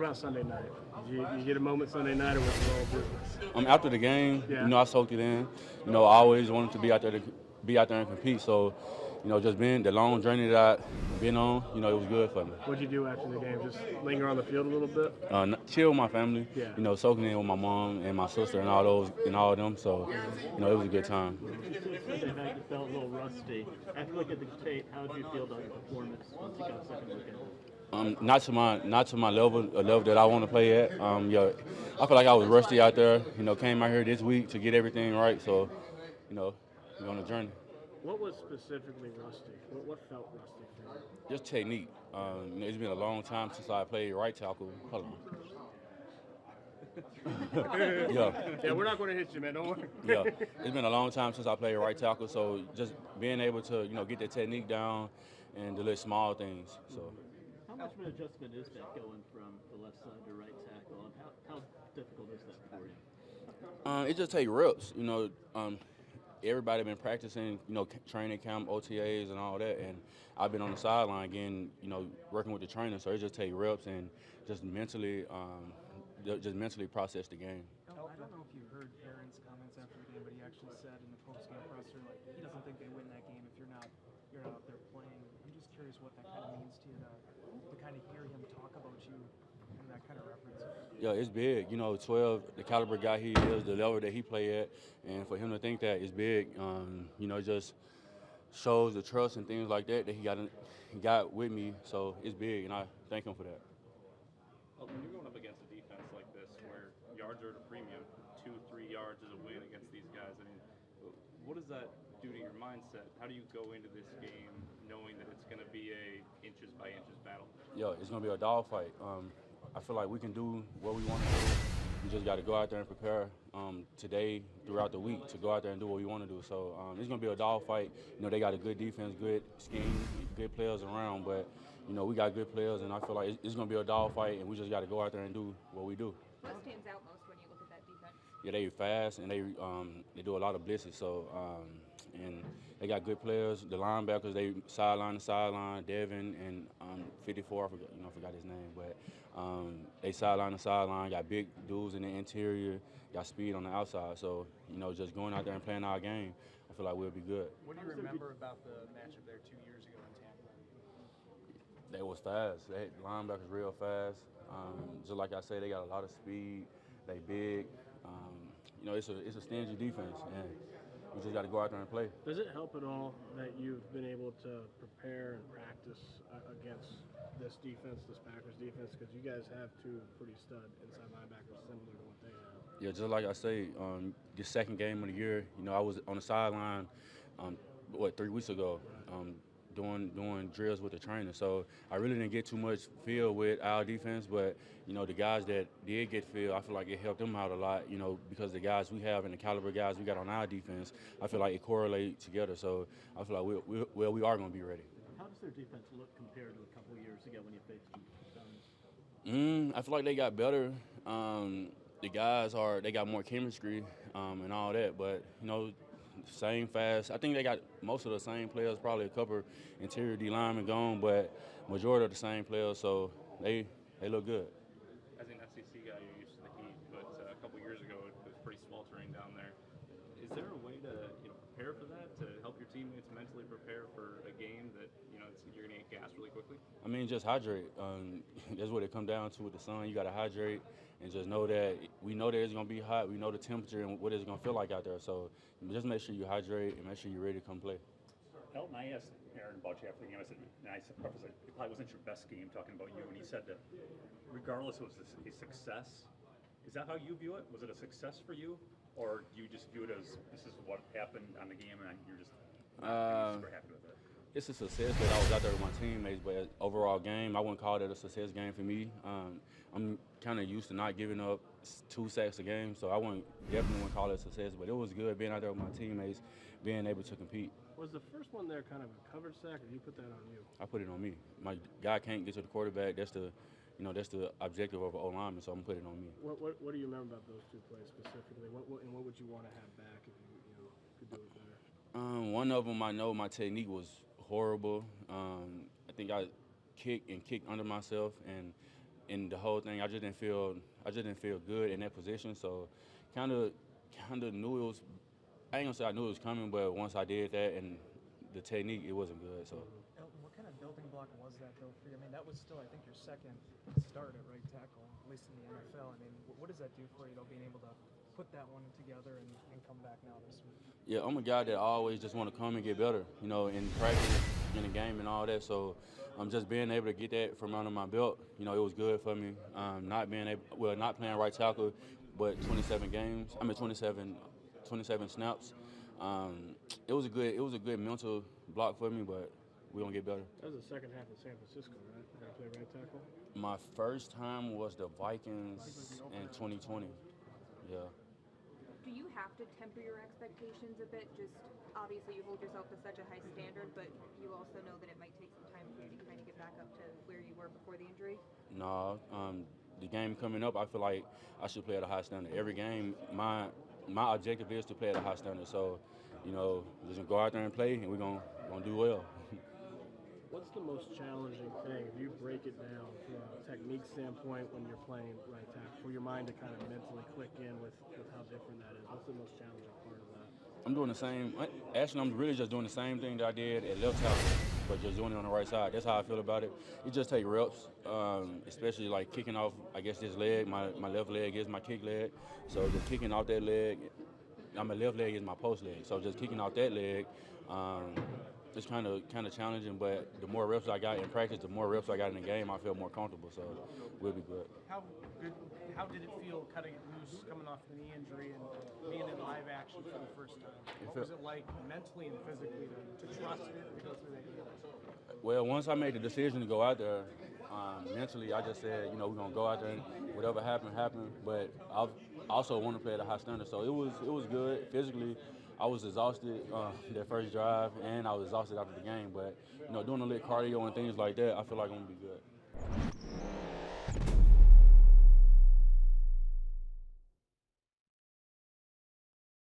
about Sunday night? Did you get a moment Sunday night, or was it all business? After the game, Yeah. I soaked it in. I always wanted to be out there and compete. So, just being the long journey that I've been on, it was good for me. What'd you do after the game? Just linger on the field a little bit? Chill with my family. Yeah. Soaking in with my mom and my sister and all of them. So, it was a good time. Sunday night, you felt a little rusty. After looking at the tape, how did you feel about your performance once you got a second look at it? Not to my level, a level that I want to play at. I feel like I was rusty out there. Came out here this week to get everything right. So, we're on a journey. What was specifically rusty? What felt rusty for you? Just technique. It's been a long time since I played right tackle. Hold on. Yeah, we're not going to hit you, man. Don't worry. Yeah, it's been a long time since I played right tackle. So just being able to, get the technique down and the little small things. So. How much of an adjustment is that going from the left side to right tackle, and how difficult is that for you? It just takes reps. Everybody been practicing, training camp, OTAs, and all that, and I've been on the sideline again, working with the trainer. So it just takes reps and just mentally process the game. I don't know if you heard Aaron's comments after the game, but he actually said in the post-game presser, like, he doesn't think they win that game if you're not out there playing. I'm just curious what that kind of means to you to kind of hear him talk about you and that kind of reference. Yeah, it's big. 12, the caliber guy he is, the level that he play at, and for him to think that is big. Just shows the trust and things like that he got with me. So it's big, and I thank him for that. Well, when you're going up against a defense like this, where yards are at a premium, 2-3 yards is a win against these guys. I mean, what does that do to your mindset? How do you go into this game knowing that it's going to be a inches by inches battle? Yeah, it's going to be a dogfight. I feel like we can do what we want to do. We just got to go out there and prepare today, throughout the week, to go out there and do what we want to do. So it's going to be a dogfight. They got a good defense, good scheme, good players around, but we got good players, and I feel like it's going to be a dogfight, and we just got to go out there and do what we do. What stands out most when you look at that defense? Yeah, they fast, and they do a lot of blitzes. So and they got good players. The linebackers, they sideline to sideline. Devin and 54, I forgot his name, but they sideline to sideline. Got big dudes in the interior. Got speed on the outside. So just going out there and playing our game, I feel like we'll be good. What do you remember about the matchup there 2 years ago in Tampa? They was fast. They linebackers real fast. Just like I said, they got a lot of speed. They big. It's a stingy defense, and we just got to go out there and play. Does it help at all that you've been able to prepare and practice against this defense, this Packers defense? Because you guys have two pretty stud inside linebackers similar to what they have. Yeah, just like I say, the second game of the year, I was on the sideline, 3 weeks ago, doing drills with the trainer. So I really didn't get too much feel with our defense, but the guys that did get feel, I feel like it helped them out a lot. Because the guys we have and the caliber guys we got on our defense, I feel like it correlates together. So I feel like we are going to be ready. How does their defense look compared to a couple of years ago when you faced them? I feel like they got better. The guys they got more chemistry and all that, but same fast. I think they got most of the same players, probably a couple interior D linemen gone, but majority of the same players, so they look good. As an SEC guy, you're used to the heat, but a couple years ago it was pretty sweltering down there. Is there a way to prepare for that, to help your teammates mentally prepare for a game that you're going to get gassed really quickly? I mean, just hydrate. That's what it comes down to with the sun. You got to hydrate and just know that we know that it's going to be hot. We know the temperature and what it's going to feel like out there. So just make sure you hydrate and make sure you're ready to come play. Elton, I asked Aaron about you after the game. I said, and I prefaced it, it probably wasn't your best game talking about you. And he said that regardless, it was a success. Is that how you view it? Was it a success for you? Or do you just view it as this is what happened on the game and you're just super happy with it? It's a success that I was out there with my teammates, but overall game, I wouldn't call it a success game for me. I'm kind of used to not giving up 2 sacks a game, so I definitely wouldn't call it a success, but it was good being out there with my teammates, being able to compete. Was the first one there kind of a covered sack, or did you put that on you? I put it on me. My guy can't get to the quarterback. That's the objective of an O-lineman, so I'm going to put it on me. What do you remember about those 2 plays specifically? What would you want to have back if you could do it better? One of them, I know my technique was horrible. I think I kicked under myself, and and the whole thing, I just didn't feel good in that position. So, kind of knew it was. I ain't gonna say I knew it was coming, but once I did that and the technique, it wasn't good. So. Elton, what kind of building block was that, though, for you? I mean, that was still, I think, your second start at right tackle, at least in the NFL. I mean, what does that do for you, though, being able to put that one together and come back now this week? Yeah, I'm a guy that always just want to come and get better, in practice, in the game, and all that. So I'm just being able to get that from under my belt. It was good for me. Not playing right tackle, but 27 snaps. It was a good mental block for me, but we're gonna get better. That was the second half in San Francisco, right? You're gonna play right tackle. My first time was the Vikings in 2020. Yeah. Do you have to temper your expectations a bit? Just obviously you hold yourself to such a high standard, but you also know that it might take some time for you to kind of get back up to where you were before the injury? No, the game coming up, I feel like I should play at a high standard. Every game, my objective is to play at a high standard. So, just gonna go out there and play, and we're gonna do well. What's the most challenging thing, if you break it down from a technique standpoint when you're playing right tackle, for your mind to kind of mentally click in with how different that is? What's the most challenging part of that? I'm doing the same. Actually, I'm really just doing the same thing that I did at left tackle, but just doing it on the right side. That's how I feel about it. It just take reps, especially like kicking off, I guess, this leg. My left leg is my kick leg. So just kicking off that leg, my left leg is my post leg. So just kicking off that leg, it's kind of challenging, but the more reps I got in practice, the more reps I got in the game, I feel more comfortable, so we'll be good. How did it feel cutting it loose, coming off the knee injury and being in live action for the first time? What was it like mentally and physically to trust it and to go through that deal? Well, once I made the decision to go out there, mentally I just said, we're going to go out there and whatever happened, but I also want to play at a high standard, so it was good. Physically, I was exhausted that first drive, and I was exhausted after the game. But doing a little cardio and things like that, I feel like I'm gonna be good.